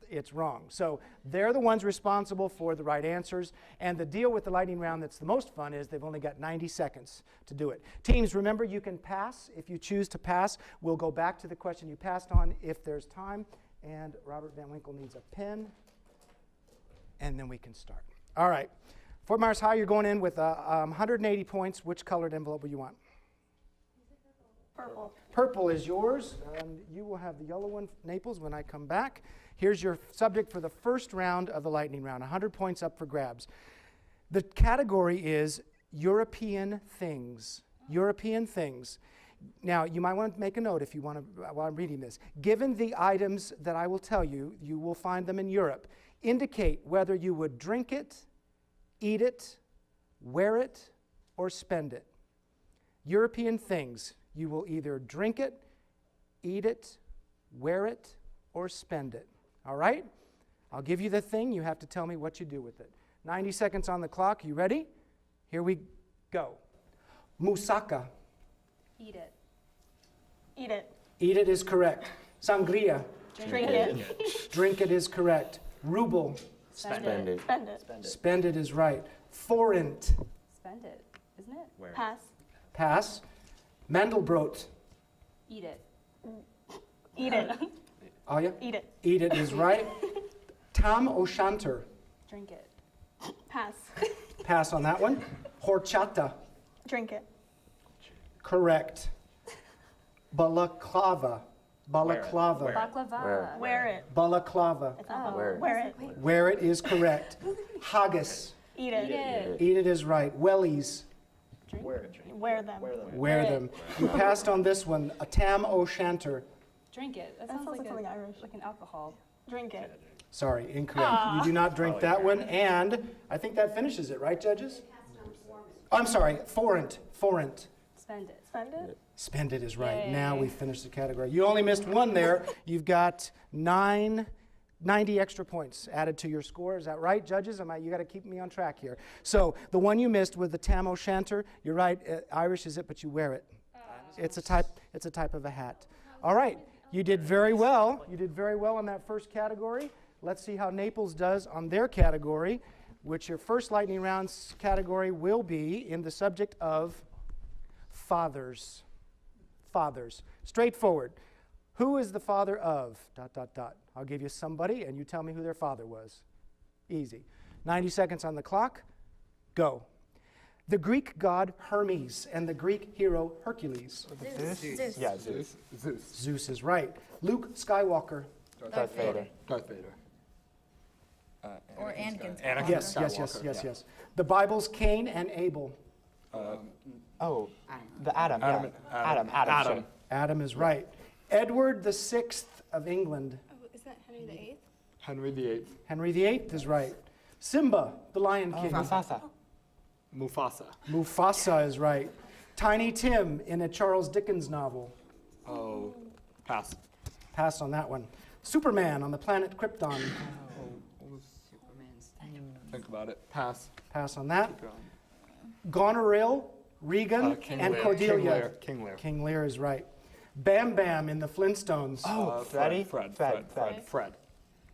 it's wrong. So they're the ones responsible for the right answers, and the deal with the lightning round that's the most fun is they've only got 90 seconds to do it. Teams, remember, you can pass. If you choose to pass, we'll go back to the question you passed on if there's time, and Robert Van Winkle needs a pen, and then we can start. All right. Fort Myers High, you're going in with 180 points. Which colored envelope will you want? Purple. Purple is yours. You will have the yellow one, Naples, when I come back. Here's your subject for the first round of the lightning round. 100 points up for grabs. The category is European things. European things. Now, you might want to make a note if you want to, while I'm reading this. Given the items that I will tell you, you will find them in Europe. Indicate whether you would drink it, eat it, wear it, or spend it. European things. You will either drink it, eat it, wear it, or spend it. All right? I'll give you the thing. You have to tell me what you do with it. 90 seconds on the clock. You ready? Here we go. Moussaka. Eat it. Eat it. Eat it is correct. Sangria. Drink it. Drink it is correct. Ruble. Spend it. Spend it. Spend it is right. Forint. Spend it, isn't it? Pass. Pass. Mandelbrot. Eat it. Eat it. Oh, yeah? Eat it. Eat it is right. Tam O'Shanter. Drink it. Pass. Pass on that one. Horchata. Drink it. Correct. Balaclava. Balaclava. Baklava. Wear it. Balaclava. Wear it. Wear it is correct. Haggis. Eat it. Eat it. Eat it is right. Wellies. Wear them. Wear them. You passed on this one. A Tam O'Shanter. Drink it. That That sounds sounds like, like something Irish. like an alcohol. Drink it. Sorry, incorrect. You do not drink that one. And I think that finishes it, right, judges? I'm sorry. Forint. Forint. Spend it. Spend it. Spend it is right. Yay. Now we finished the category. You only missed one there. You've got 90 extra points added to your score. Is that right, judges? You got to keep me on track here. So the one you missed with the Tam O'Shanter, you're right. Irish is it, but you wear it. It's a type of a hat. All right. You did very well. You did very well on that first category. Let's see how Naples does on their category, which your first lightning round category will be in the subject of fathers. Fathers. Straightforward. Who is the father of ... I'll give you somebody, and you tell me who their father was. Easy. 90 seconds on the clock. Go. The Greek god Hermes and the Greek hero Hercules. Zeus. Yeah, Zeus. Zeus is right. Luke Skywalker. Darth Vader. Darth Vader. Or Anakin. Yes, yes. The Bible's Cain and Abel. The Adam. Adam. Adam is right. Edward VI of England. Oh, is that Henry VIII? Henry VIII. Henry VIII is right. Simba, the Lion King. Mufasa. Mufasa is right. Tiny Tim in a Charles Dickens novel. Oh, pass. Pass on that one. Superman on the planet Krypton. Think about it. Pass. Pass on that. Keep going. Goneril, Regan, King and Lear. Cordelia. King Lear. King Lear is right. Bam Bam in the Flintstones. Fred.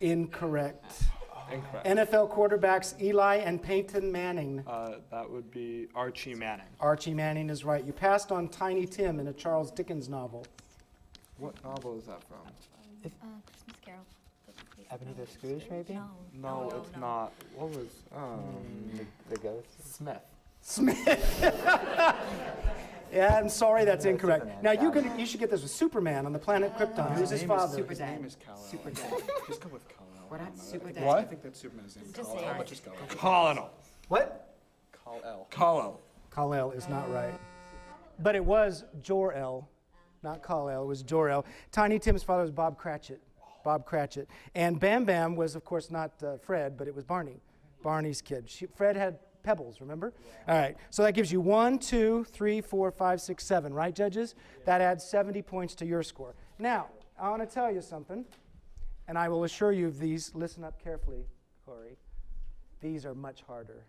Incorrect. Incorrect. NFL quarterbacks Eli and Peyton Manning. That would be Archie Manning. Archie Manning is right. You passed on Tiny Tim in a Charles Dickens novel. What novel is that from? Christmas Carol. Ebenezer Scrooge, maybe? No, it's not. What was? The ghost? Smith. Yeah, I'm sorry, that's incorrect. Now you should get this with Superman on the planet Krypton. Who's his father? His name is Kal-El. Super Dad. Just go with Kal-El. We're not Super Dad. What? I think that's Superman's name. Just Kal-El. say it. Just go. Colonel. What? Kal-El. Kal-El. Kal-El is not right. But it was Jor-El, not Kal-El, it was Jor-El. Tiny Tim's father was Bob Cratchit. Bob Cratchit. And Bam Bam was, of course, not Fred, but it was Barney. Barney's kid. Fred had pebbles, remember? All right, so that gives you 1, 2, 3, 4, 5, 6, 7, right, judges? That adds 70 points to your score. Now, I want to tell you something, and I will assure you of these. Listen up carefully, Corey. These are much harder,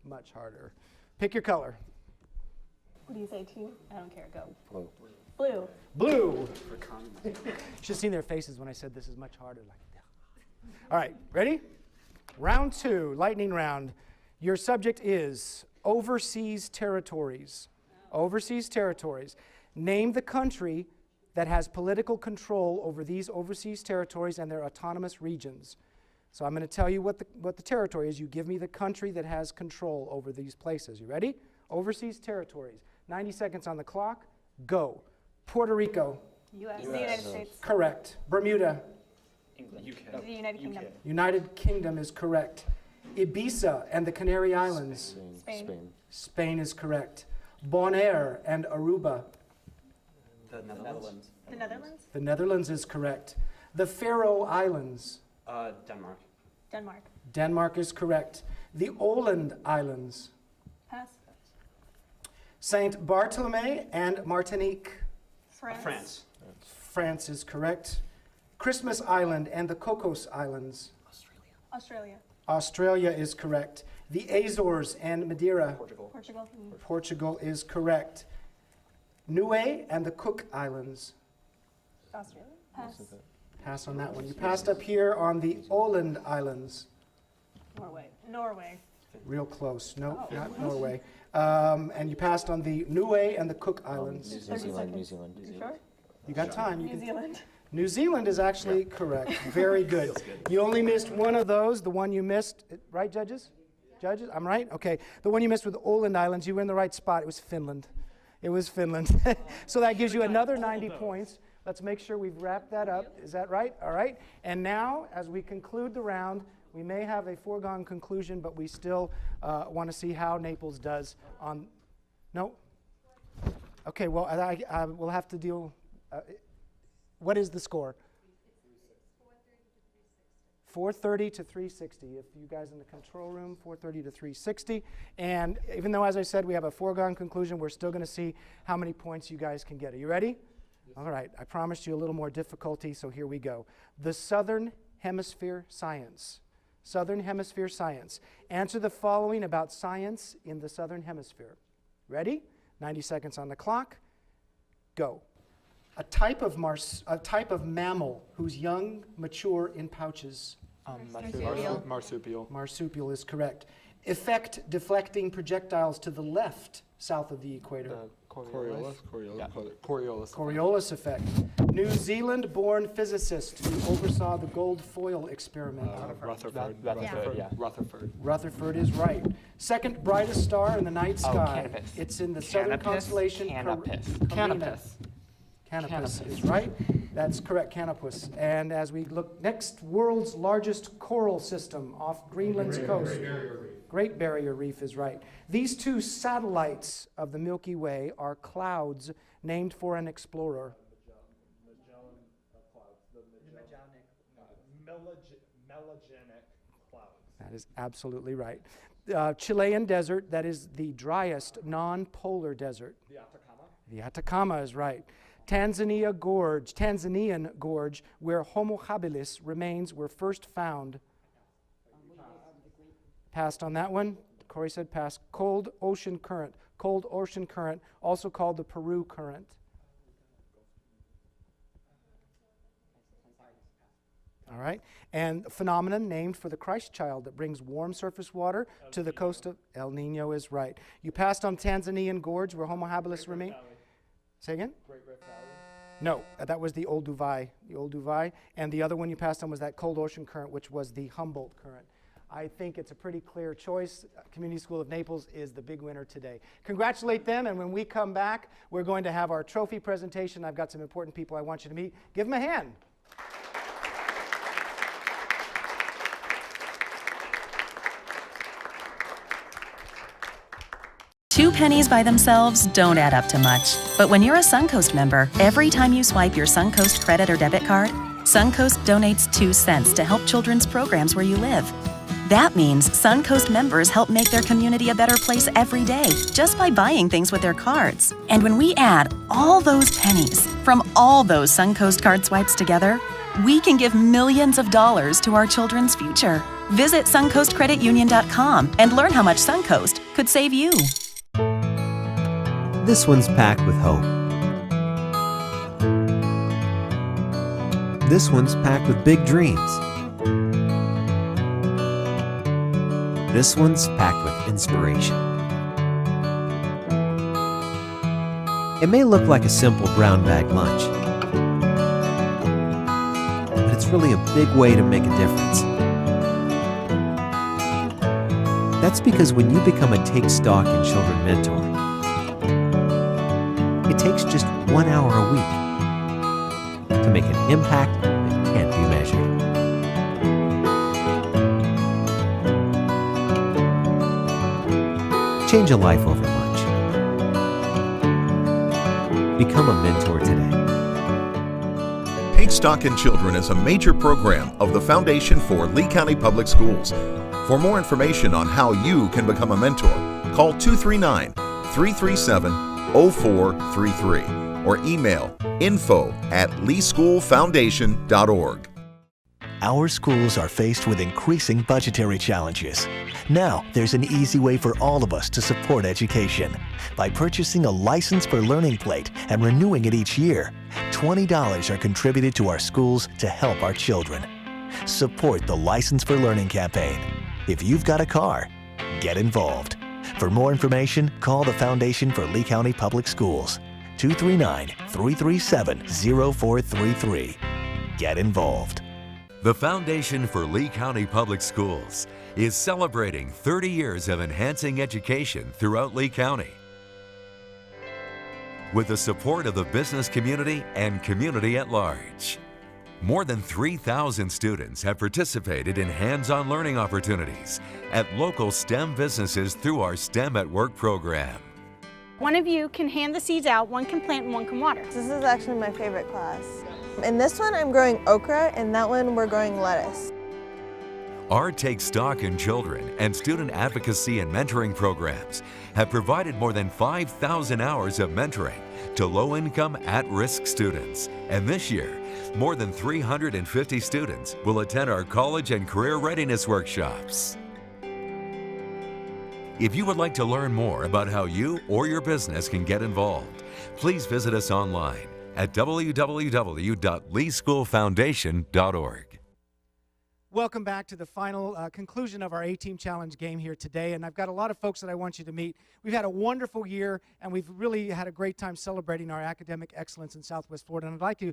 much harder. Pick your color. What do you say, team? I don't care. Go. Blue. Blue. Blue. You should have seen their faces when I said this is much harder. Like, all right, ready? Round 2, lightning round. Your subject is overseas territories. Overseas territories. Name the country that has political control over these overseas territories and their autonomous regions. So I'm going to tell you what the territory is. You give me the country that has control over these places. You ready? Overseas territories. 90 seconds on the clock. Go. Puerto Rico. U.S. The United States. Correct. Bermuda. The United Kingdom. United Kingdom is correct. Ibiza and the Canary Islands. Spain. Spain is correct. Bonaire and Aruba. The Netherlands. The Netherlands. The Netherlands is correct. The Faroe Islands. Denmark. Denmark. Denmark is correct. The Åland Islands. Pass. Saint Bartholomew and Martinique. France. France is correct. Christmas Island and the Cocos Islands. Australia. Australia is correct. The Azores and Madeira. Portugal. Portugal is correct. Niue and the Cook Islands. Australia. Pass. Pass on that one. You passed up here on the Åland Islands. Norway. Real close. No, not Norway. And you passed on the Niue and the Cook Islands. New Zealand. You sure? You got time. New Zealand. New Zealand is actually correct. Very good. You only missed one of those, the one you missed, right, judges? Judges, I'm right? Okay. The one you missed with the Åland Islands, you were in the right spot. It was Finland. It was Finland. So that gives you another 90 points. Let's make sure we've wrapped that up. Is that right? All right. And now, as we conclude the round, we may have a foregone conclusion, but we still want to see how Naples does on... No? Okay, well, I we'll have to deal... what is the score? 430 to 360. If you guys in the control room, 430 to 360. And even though, as I said, we have a foregone conclusion, we're still going to see how many points you guys can get. Are you ready? All right. I promised you a little more difficulty, so here we go. The Southern Hemisphere Science. Southern Hemisphere Science. Answer the following about science in the Southern Hemisphere. Ready? 90 seconds on the clock. Go. A type of mammal whose young mature in pouches. Marsupial. Marsupial is correct. Effect deflecting projectiles to the left, south of the equator. Coriolis. Coriolis effect. New Zealand-born physicist who oversaw the gold foil experiment. Rutherford. Rutherford is right. Second brightest star in the night sky. Canopus. It's in the southern constellation. Canopus. Canopus is right. That's correct, Canopus. And as we look next, world's largest coral system off Greenland's coast. Great Barrier Reef is right. These two satellites of the Milky Way are clouds named for an explorer. Magellanic clouds. Melagenic clouds. That is absolutely right. Chilean desert, that is the driest non-polar desert. The Atacama. The Atacama is right. Tanzanian Gorge, where Homo habilis remains were first found. Passed on that one. Corey said pass. Cold ocean current, also called the Peru Current. All right, and a phenomenon named for the Christ child that brings warm surface water to the coast of El Nino is right. You passed on Tanzanian Gorge, where Homo habilis remain. Say again? Great Rift Valley. No, that was the Olduvai. And the other one you passed on was that cold ocean current, which was the Humboldt Current. I think it's a pretty clear choice. Community School of Naples is the big winner today. Congratulate them, and when we come back, we're going to have our trophy presentation. I've got some important people I want you to meet. Give them a hand. Two pennies by themselves don't add up to much. But when you're a Suncoast member, every time you swipe your Suncoast credit or debit card, Suncoast donates 2 cents to help children's programs where you live. That means Suncoast members help make their community a better place every day just by buying things with their cards. And when we add all those pennies from all those Suncoast card swipes together, we can give millions of dollars to our children's future. Visit SuncoastCreditUnion.com and learn how much Suncoast could save you. This one's packed with hope. This one's packed with big dreams. This one's packed with inspiration. It may look like a simple brown bag lunch, but it's really a big way to make a difference. That's because when you become a Take Stock in Children mentor, it takes just 1 hour a week to make an impact that can't be measured. Change a life over lunch. Become a mentor today. Take Stock in Children is a major program of the Foundation for Lee County Public Schools. For more information on how you can become a mentor, call 239-337-0433 or email info@leeschoolfoundation.org. Our schools are faced with increasing budgetary challenges. Now, there's an easy way for all of us to support education. By purchasing a License for Learning plate and renewing it each year, $20 are contributed to our schools to help our children. Support the License for Learning campaign. If you've got a car, get involved. For more information, call the Foundation for Lee County Public Schools, 239-337-0433. Get involved. The Foundation for Lee County Public Schools is celebrating 30 years of enhancing education throughout Lee County. With the support of the business community and community at large, more than 3,000 students have participated in hands-on learning opportunities at local STEM businesses through our STEM at Work program. One of you can hand the seeds out, one can plant and one can water. This is actually my favorite class. In this one, I'm growing okra, and that one, we're growing lettuce. Our Take Stock in Children and student advocacy and mentoring programs have provided more than 5,000 hours of mentoring to low-income, at-risk students. And this year, more than 350 students will attend our college and career readiness workshops. If you would like to learn more about how you or your business can get involved, please visit us online at www.leeschoolfoundation.org. Welcome back to the final conclusion of our A-Team Challenge game here today, and I've got a lot of folks that I want you to meet. We've had a wonderful year, and we've really had a great time celebrating our academic excellence in Southwest Florida, and I'd like you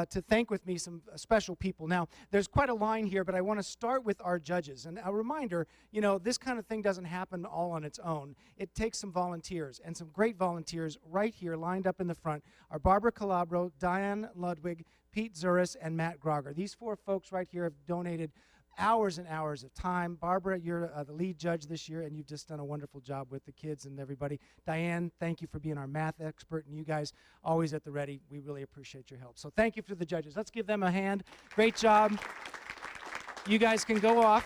to thank with me some special people. Now, there's quite a line here, but I want to start with our judges, and a reminder, you know, this kind of thing doesn't happen all on its own. It takes some volunteers, and some great volunteers right here lined up in the front are Barbara Calabro, Diane Ludwig, Pete Zuris, and Matt Grogger. These four folks right here have donated hours and hours of time. Barbara, you're the lead judge this year, and you've just done a wonderful job with the kids and everybody. Diane, thank you for being our math expert, and you guys always at the ready. We really appreciate your help. So thank you to the judges. Let's give them a hand. Great job. You guys can go off.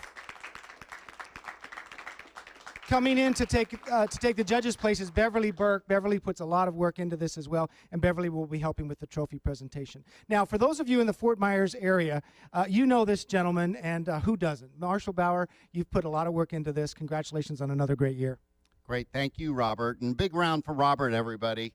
coming in to take the judges' places, Beverly Burke. Beverly puts a lot of work into this as well, and Beverly will be helping with the trophy presentation. Now, for those of you in the Fort Myers area, you know this gentleman, and who doesn't? Marshall Bauer, you've put a lot of work into this. Congratulations on another great year. Great, thank you, Robert, and big round for Robert, everybody.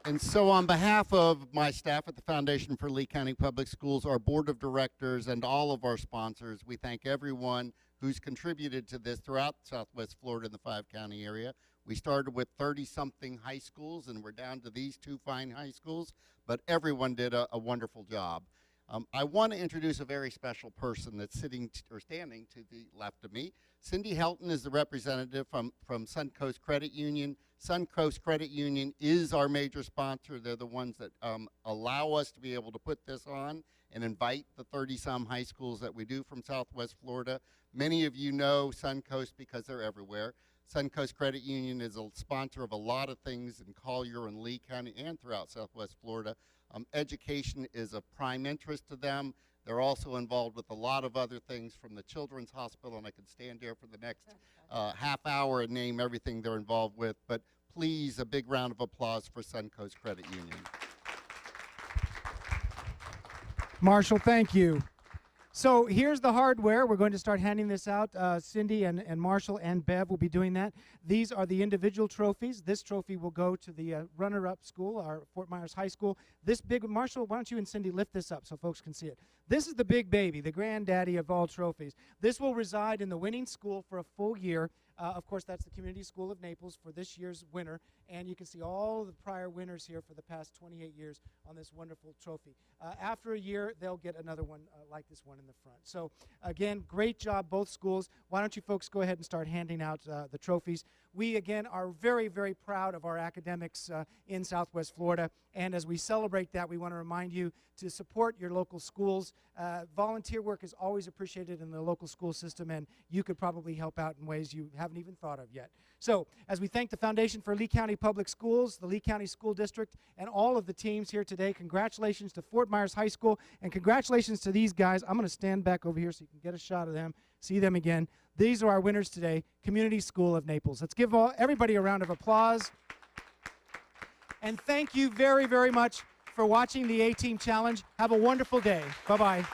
And so on behalf of my staff at the Foundation for Lee County Public Schools, our board of directors, and all of our sponsors, we thank everyone who's contributed to this throughout Southwest Florida and the five-county area. We started with 30-something high schools, and we're down to these two fine high schools, but everyone did a wonderful job. I want to introduce a very special person that's standing to the left of me. Cindy Helton is the representative from Suncoast Credit Union. Suncoast Credit Union is our major sponsor. They're the ones that allow us to be able to put this on and invite the 30-some high schools that we do from Southwest Florida. Many of you know Suncoast because they're everywhere. Suncoast Credit Union is a sponsor of a lot of things in Collier and Lee County and throughout Southwest Florida. Education is of prime interest to them. They're also involved with a lot of other things from the Children's Hospital, and I could stand here for the next half hour and name everything they're involved with. But please, a big round of applause for Suncoast Credit Union. Marshall, thank you. So here's the hardware. We're going to start handing this out. Cindy and Marshall and Bev will be doing that. These are the individual trophies. This trophy will go to the runner-up school, our Fort Myers High School. This big, Marshall, why don't you and Cindy lift this up so folks can see it. This is the big baby, the granddaddy of all trophies. This will reside in the winning school for a full year. Of course, that's the Community School of Naples for this year's winner. And you can see all the prior winners here for the past 28 years on this wonderful trophy. After a year, they'll get another one like this one in the front. So, again, great job, both schools. Why don't you folks go ahead and start handing out the trophies. We, again, are very, very proud of our academics in Southwest Florida. And as we celebrate that, we want to remind you to support your local schools. Volunteer work is always appreciated in the local school system, and you could probably help out in ways you haven't even thought of yet. So, as we thank the Foundation for Lee County Public Schools, the Lee County School District, and all of the teams here today, congratulations to Fort Myers High School, and congratulations to these guys. I'm going to stand back over here so you can get a shot of them, see them again. These are our winners today, Community School of Naples. Let's give everybody a round of applause. And thank you very, very much for watching the A-Team Challenge. Have a wonderful day. Bye-bye.